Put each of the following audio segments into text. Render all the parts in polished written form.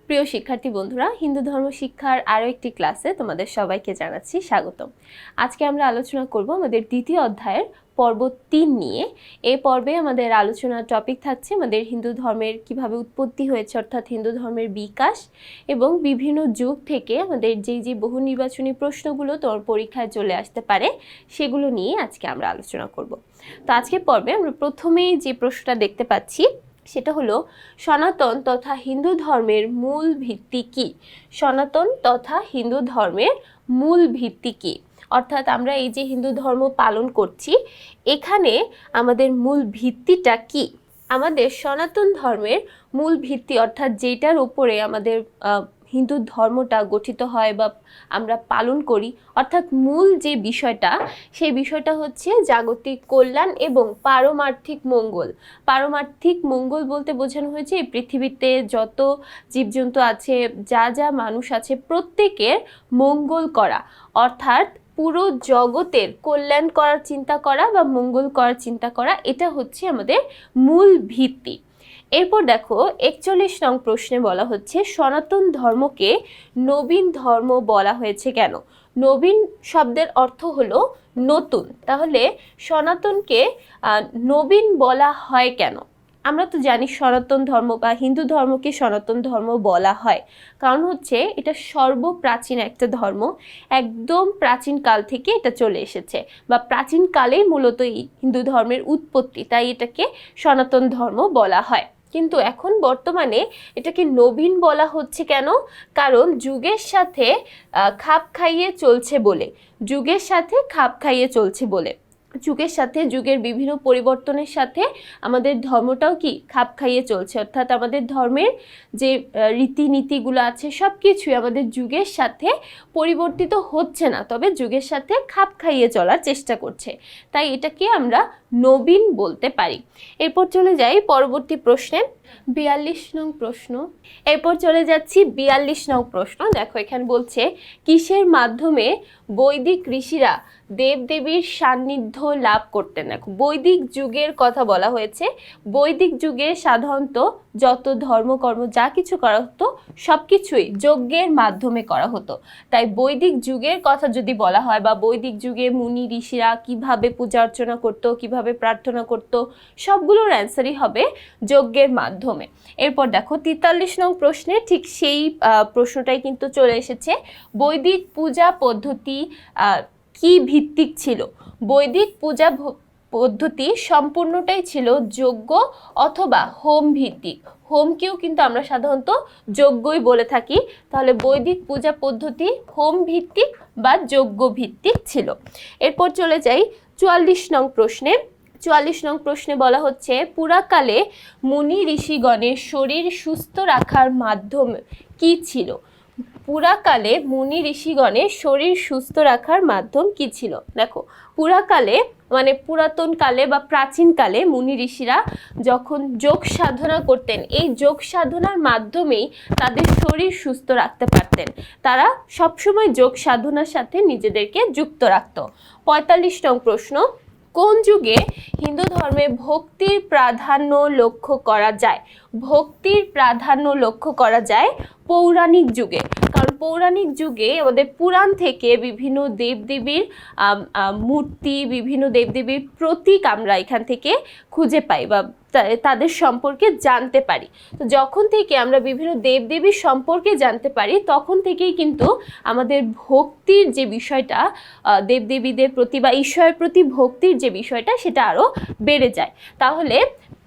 প্রিয় শিক্ষার্থী বন্ধুরা, হিন্দু ধর্ম শিক্ষার আরও একটি ক্লাসে তোমাদের সবাইকে জানাচ্ছি স্বাগতম। আজকে আমরা আলোচনা করব আমাদের দ্বিতীয় অধ্যায়ের পর্ব 3 নিয়ে। এই পর্বে আমাদের আলোচনার টপিক থাকছে আমাদের হিন্দু ধর্মের কিভাবে উৎপত্তি হয়েছে, অর্থাৎ হিন্দু ধর্মের বিকাশ এবং বিভিন্ন যুগ থেকে আমাদের যে বহু নির্বাচনী প্রশ্নগুলো তোর পরীক্ষায় চলে আসতে পারে সেগুলো নিয়ে আজকে আমরা আলোচনা করব। তো আজকের পর্বে আমরা প্রথমেই যে প্রশ্নটা দেখতে পাচ্ছি সেটা হলো সনাতন তথা হিন্দু ধর্মের মূল ভিত্তি কী? সনাতন তথা হিন্দু ধর্মের মূল ভিত্তি কী? অর্থাৎ আমরা এই যে হিন্দু ধর্ম পালন করছি, এখানে আমাদের মূল ভিত্তিটা কী? আমাদের সনাতন ধর্মের মূল ভিত্তি, অর্থাৎ যেটার উপরে আমাদের হিন্দু ধর্মটা গঠিত হয় বা আমরা পালন করি, অর্থাৎ মূল যে বিষয়টা, সেই বিষয়টা হচ্ছে জাগতিক কল্যাণ এবং পারমার্থিক মঙ্গল। পারমার্থিক মঙ্গল বলতে বোঝানো হয়েছে এই পৃথিবীতে যত জীবজন্তু আছে, যা মানুষ আছে, প্রত্যেকের মঙ্গল করা, অর্থাৎ পুরো জগতের কল্যাণ করার চিন্তা করা বা মঙ্গল করার চিন্তা করা, এটা হচ্ছে আমাদের মূল ভিত্তি। এরপর দেখো 41 নং প্রশ্নে বলা হচ্ছে সনাতন ধর্মকে নবীন ধর্ম বলা হয়েছে কেন? নবীন শব্দের অর্থ হলো নতুন, তাহলে সনাতনকে নবীন বলা হয় কেন? আমরা তো জানি সনাতন ধর্ম বা হিন্দু ধর্মকে সনাতন ধর্ম বলা হয়, কারণ হচ্ছে এটা সর্বপ্রাচীন একটা ধর্ম, একদম প্রাচীন কাল থেকে এটা চলে এসেছে বা প্রাচীন কালেই মূলত এই হিন্দু ধর্মের উৎপত্তি, তাই এটাকে সনাতন ধর্ম বলা হয়। কিন্তু এখন বর্তমানে এটাকে নবীন বলা হচ্ছে কেন? কারণ যুগের সাথে খাপ খাইয়ে চলছে বলে, যুগের সাথে খাপ খাইয়ে চলছে বলে, যুগের সাথে, যুগের বিভিন্ন পরিবর্তনের সাথে আমাদের ধর্মটাও কি খাপ খাইয়ে চলছে, অর্থাৎ আমাদের ধর্মের যে রীতিনীতিগুলো আছে সব কিছুই আমাদের যুগের সাথে পরিবর্তিত হচ্ছে না, তবে যুগের সাথে খাপ খাইয়ে চলার চেষ্টা করছে, তাই এটাকে আমরা নবীন বলতে পারি। এরপর চলে যাই পরবর্তী প্রশ্নে, 42 নং প্রশ্ন। এরপর চলে যাচ্ছি 42 নং প্রশ্ন। দেখো এখানে বলছে কিসের মাধ্যমে বৈদিক ঋষিরা দেবদেবীর সান্নিধ্য লাভ করতেন? দেখো বৈদিক যুগের কথা বলা হয়েছে। বৈদিক যুগে সাধারণত যত ধর্মকর্ম যা কিছু করা হতো সব কিছুই যজ্ঞের মাধ্যমে করা হতো, তাই বৈদিক যুগের কথা যদি বলা হয় বা বৈদিক যুগে মুনি ঋষিরা কিভাবে পূজা অর্চনা করতো, কিভাবে প্রার্থনা করতো, সবগুলোর অ্যান্সারই হবে যজ্ঞের মাধ্যমে। এরপর দেখো 43 নং প্রশ্নে ঠিক সেই প্রশ্নটাই কিন্তু চলে এসেছে। বৈদিক পূজা পদ্ধতি কি ভিত্তিক ছিল? বৈদিক পূজা পদ্ধতি সম্পূর্ণটাই ছিল যজ্ঞ অথবা হোম ভিত্তিক। হোমকেও কিন্তু আমরা সাধারণত যজ্ঞই বলে থাকি, তাহলে বৈদিক পূজা পদ্ধতি হোম ভিত্তিক বা যজ্ঞ ভিত্তিক ছিল। এরপর চলে যাই 44 নং প্রশ্নে। 44 নং প্রশ্নে বলা হচ্ছে পুরাকালে মুনি ঋষিগণের শরীর সুস্থ রাখার মাধ্যম কি ছিল? পুরাকালে মুনি ঋষিগণের শরীর সুস্থ রাখার মাধ্যম কি ছিল? দেখো পুরাকালে মানে পুরাতন কালে বা প্রাচীন কালে মুনি ঋষিরা যখন যোগ সাধনা করতেন, এই যোগ সাধনার মাধ্যমেই তাদের শরীর সুস্থ রাখতে পারতেন, তারা সবসময় যোগ সাধনার সাথে নিজেদেরকে যুক্ত রাখত। 45 নং প্রশ্ন, কোন যুগে হিন্দু ধর্মে ভক্তির প্রাধান্য লক্ষ্য করা যায়? ভক্তির প্রাধান্য লক্ষ্য করা যায় পৌরাণিক যুগে, কারণ পৌরাণিক যুগে আমাদের পুরাণ থেকে বিভিন্ন দেবদেবীর মূর্তি, বিভিন্ন দেবদেবীর প্রতীক আমরা এখান থেকে খুঁজে পাই বা তাদের সম্পর্কে জানতে পারি। তো যখন থেকে আমরা বিভিন্ন দেবদেবীর সম্পর্কে জানতে পারি, তখন থেকেই কিন্তু আমাদের ভক্তির যে বিষয়টা, দেবদেবীদের প্রতি বা ঈশ্বরের প্রতি ভক্তির যে বিষয়টা, সেটা আরও বেড়ে যায়। তাহলে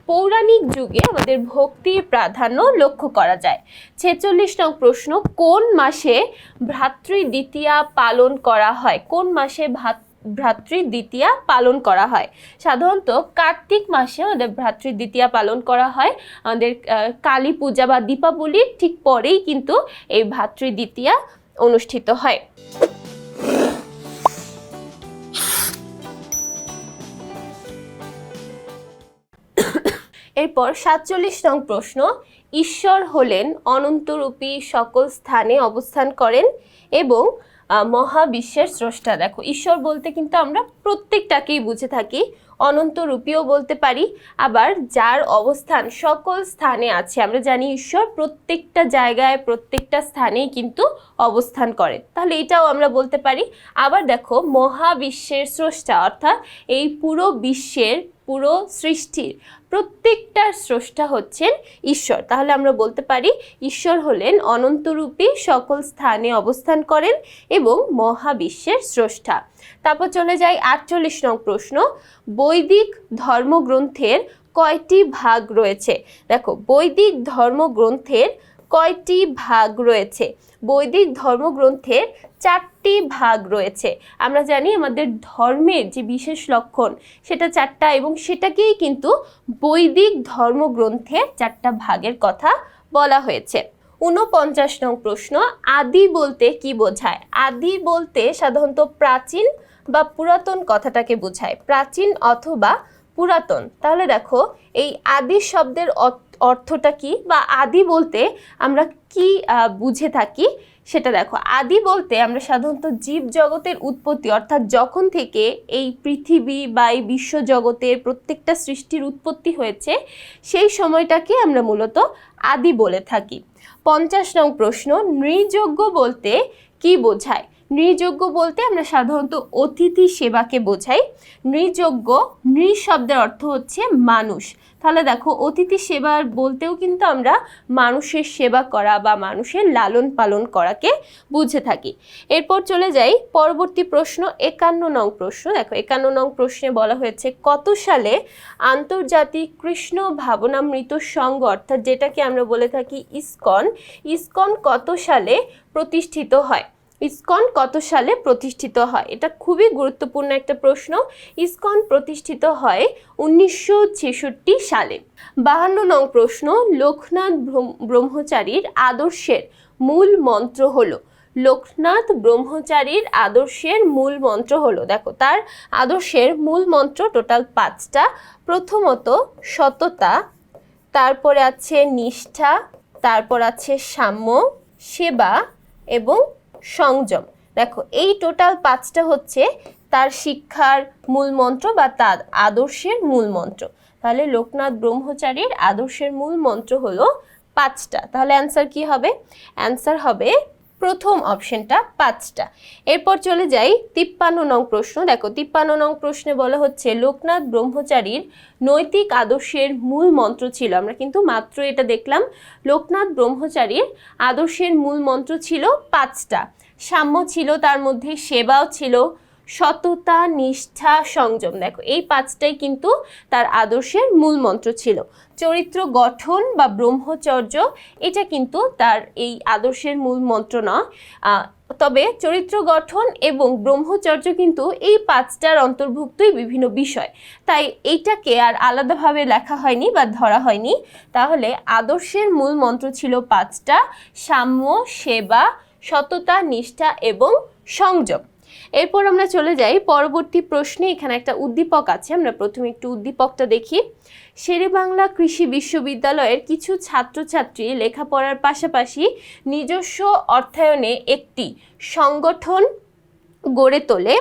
পৌরাণিক যুগে আমাদের ভক্তির প্রাধান্য লক্ষ্য করা যায়। 46 নং প্রশ্ন, কোন মাসে ভ্রাতৃদ্বিতীয়া পালন করা হয়? কোন মাসে ভ্রাতৃদ্বিতীয়া পালন করা হয়? সাধারণত কার্তিক মাসে আমাদের ভ্রাতৃদ্বিতীয়া পালন করা হয়। আমাদের কালী পূজা বা দীপাবলির ঠিক পরেই কিন্তু এই ভ্রাতৃদ্বিতীয়া অনুষ্ঠিত হয়। এরপর 47 নং প্রশ্ন, ঈশ্বর হলেন অনন্তরূপী, সকল স্থানে অবস্থান করেন এবং মহাবিশ্বের স্রষ্টা। দেখো ঈশ্বর বলতে কিন্তু আমরা প্রত্যেকটাকেই বুঝে থাকি, অনন্তরূপীও বলতে পারি, আবার যার অবস্থান সকল স্থানে আছে। আমরা জানি ঈশ্বর প্রত্যেকটা জায়গায় প্রত্যেকটা স্থানেই কিন্তু অবস্থান করে, তাহলে এটাও আমরা বলতে পারি। আবার দেখো মহাবিশ্বের স্রষ্টা, অর্থাৎ এই পুরো বিশ্বের পুরো সৃষ্টির প্রত্যেকটার স্রষ্টা হচ্ছেন ঈশ্বর, তাহলে আমরা বলতে পারি ঈশ্বর হলেন অনন্তরূপী, সকল স্থানে অবস্থান করেন এবং মহাবিশ্বের স্রষ্টা। তারপর চলে যাই 48 নং প্রশ্ন, বৈদিক ধর্মগ্রন্থের কয়টি ভাগ রয়েছে? দেখো বৈদিক ধর্মগ্রন্থের কয়টি ভাগ রয়েছে? বৈদিক ধর্মগ্রন্থের 4টি ভাগ রয়েছে। আমরা জানি আমাদের ধর্মের যে বিশেষ লক্ষণ সেটা 4টা, এবং সেটাকেই কিন্তু বৈদিক ধর্মগ্রন্থের 4টা ভাগের কথা বলা হয়েছে। 49 নং প্রশ্ন, আদি বলতে কি বোঝায়? আদি বলতে সাধারণত প্রাচীন বা পুরাতন কথাটাকে বোঝায়, প্রাচীন অথবা পুরাতন। তাহলে দেখো এই আদি শব্দের অর্থটা কি, বা আদি বলতে আমরা কি বুঝে থাকি সেটা দেখো। আদি বলতে আমরা সাধারণত জীব জগতের উৎপত্তি, অর্থাৎ যখন থেকে এই পৃথিবী বা এই বিশ্ব জগতের প্রত্যেকটা সৃষ্টির উৎপত্তি হয়েছে সেই সময়টাকে আমরা মূলত আদি বলে থাকি। 50 নং প্রশ্ন, নৃযজ্ঞ বলতে কি বোঝায়? নৃযজ্ঞ বলতে আমরা সাধারণত অতিথি সেবাকে বোঝাই। নৃযজ্ঞ, নৃ শব্দের অর্থ হচ্ছে মানুষ, তাহলে দেখো অতিথি সেবা বলতেও কিন্তু আমরা মানুষের সেবা করা বা মানুষের লালন পালন করাকে বুঝে থাকি। এরপর চলে যাই পরবর্তী প্রশ্ন 51 নং প্রশ্ন। দেখো 51 নং প্রশ্নে বলা হয়েছে কত সালে আন্তর্জাতিক কৃষ্ণ ভাবনামৃত সংঘ, অর্থাৎ যেটাকে আমরা বলে থাকি ইসকন, ইসকন কত সালে প্রতিষ্ঠিত হয়? ইসকন কত সালে প্রতিষ্ঠিত হয়? এটা খুবই গুরুত্বপূর্ণ একটা প্রশ্ন। ইসকন প্রতিষ্ঠিত হয় 1966 সালে। 52 নং প্রশ্ন, লোকনাথ ব্রহ্মচারীর আদর্শের মূল মন্ত্র হলো? লোকনাথ ব্রহ্মচারীর আদর্শের মূল মন্ত্র হলো, দেখো তার আদর্শের মূল মন্ত্র টোটাল 5টা। প্রথমত সততা, তারপরে আছে নিষ্ঠা, তারপর আছে সাম্য, সেবা এবং সংযম। দেখো এই টোটাল 5টা হচ্ছে তার শিক্ষার মূল মন্ত্র বা তার আদর্শের মূল মন্ত্র। তাহলে লোকনাথ ব্রহ্মচারীর আদর্শের মূল মন্ত্র হলো 5টা। তাহলে অ্যান্সার কি হবে? অ্যান্সার হবে প্রথম অপশনটা 5টা। এরপর চলে যাই 53 নং প্রশ্ন। দেখো 53 নং প্রশ্নে বলা হচ্ছে লোকনাথ ব্রহ্মচারীর নৈতিক আদর্শের মূল মন্ত্র ছিল, আমরা কিন্তু মাত্র এটা দেখলাম, লোকনাথ ব্রহ্মচারীর আদর্শের মূল মন্ত্র ছিল 5টা। সাম্য ছিল, তার মধ্যে সেবাও ছিল, সততা, নিষ্ঠা, সংযম। দেখো এই 5টাই কিন্তু তার আদর্শের মূল মন্ত্র ছিল। চরিত্র গঠন বা ব্রহ্মচর্য, এটা কিন্তু তার এই আদর্শের মূল মন্ত্র নয়, তবে চরিত্র গঠন এবং ব্রহ্মচর্য কিন্তু এই 5টার অন্তর্ভুক্তই বিভিন্ন বিষয়, তাই এইটাকে আর আলাদাভাবে লেখা হয়নি বা ধরা হয়নি। তাহলে আদর্শের মূল মন্ত্র ছিল 5টা, সাম্য, সেবা, সততা, নিষ্ঠা এবং সংযম। এরপর আমরা চলে যাই পরবর্তী প্রশ্নে। এখানে একটা উদ্দীপক আছে, আমরা প্রথমে একটু উদ্দীপকটা দেখি। শেরেবাংলা কৃষি বিশ্ববিদ্যালয়ের কিছু ছাত্রছাত্রী লেখাপড়ার পাশাপাশি নিজস্ব অর্থায়নে একটি সংগঠন গড়ে তোলে।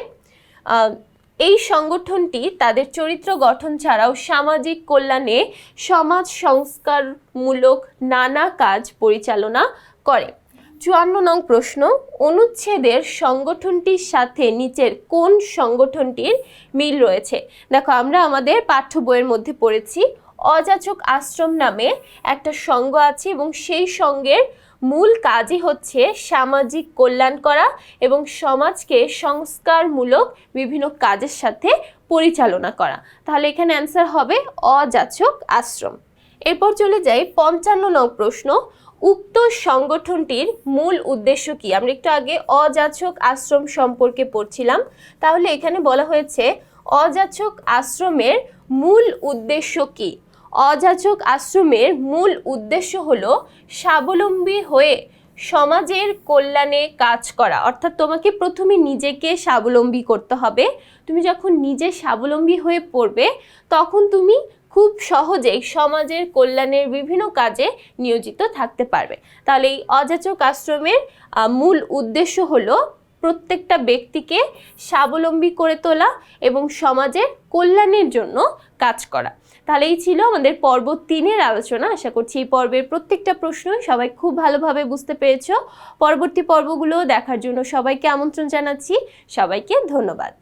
এই সংগঠনটি তাদের চরিত্র গঠন ছাড়াও সামাজিক কল্যাণে সমাজ সংস্কারমূলক নানা কাজ পরিচালনা করে। 54 নং প্রশ্ন, অনুচ্ছেদের সংগঠনটির সাথে নিচের কোন সংগঠনটির মিল রয়েছে? দেখো আমরা আমাদের পাঠ্য বইয়ের মধ্যে পড়েছি অযাচক আশ্রম নামে একটা সংঘ আছে, এবং সেই সংঘের মূল কাজই হচ্ছে সামাজিক কল্যাণ করা এবং সমাজকে সংস্কারমূলক বিভিন্ন কাজের সাথে পরিচালনা করা। তাহলে এখানে অ্যান্সার হবে অযাচক আশ্রম। এরপর চলে যাই 55 নং প্রশ্ন, উক্ত সংগঠনটির মূল উদ্দেশ্য কি? আমরা একটু আগে অযাচক আশ্রম সম্পর্কে পড়ছিলাম, তাহলে এখানে বলা হয়েছে অযাচক আশ্রমের মূল উদ্দেশ্য কি? অযাচক আশ্রমের মূল উদ্দেশ্য হলো স্বাবলম্বী হয়ে সমাজের কল্যাণে কাজ করা, অর্থাৎ তোমাকে প্রথমে নিজেকে স্বাবলম্বী করতে হবে। তুমি যখন নিজে স্বাবলম্বী হয়ে পড়বে তখন তুমি খুব সহজেই সমাজের কল্যাণের বিভিন্ন কাজে নিয়োজিত থাকতে পারবে। তাহলে এই অযাচক আশ্রমের মূল উদ্দেশ্য হলো প্রত্যেকটা ব্যক্তিকে স্বাবলম্বী করে তোলা এবং সমাজের কল্যাণের জন্য কাজ করা। তাহলে এই ছিল আমাদের পর্ব 3-এর আলোচনা। আশা করছি এই পর্বের প্রত্যেকটা প্রশ্নই সবাই খুব ভালোভাবে বুঝতে পেরেছো। পরবর্তী পর্বগুলো দেখার জন্য সবাইকে আমন্ত্রণ জানাচ্ছি। সবাইকে ধন্যবাদ।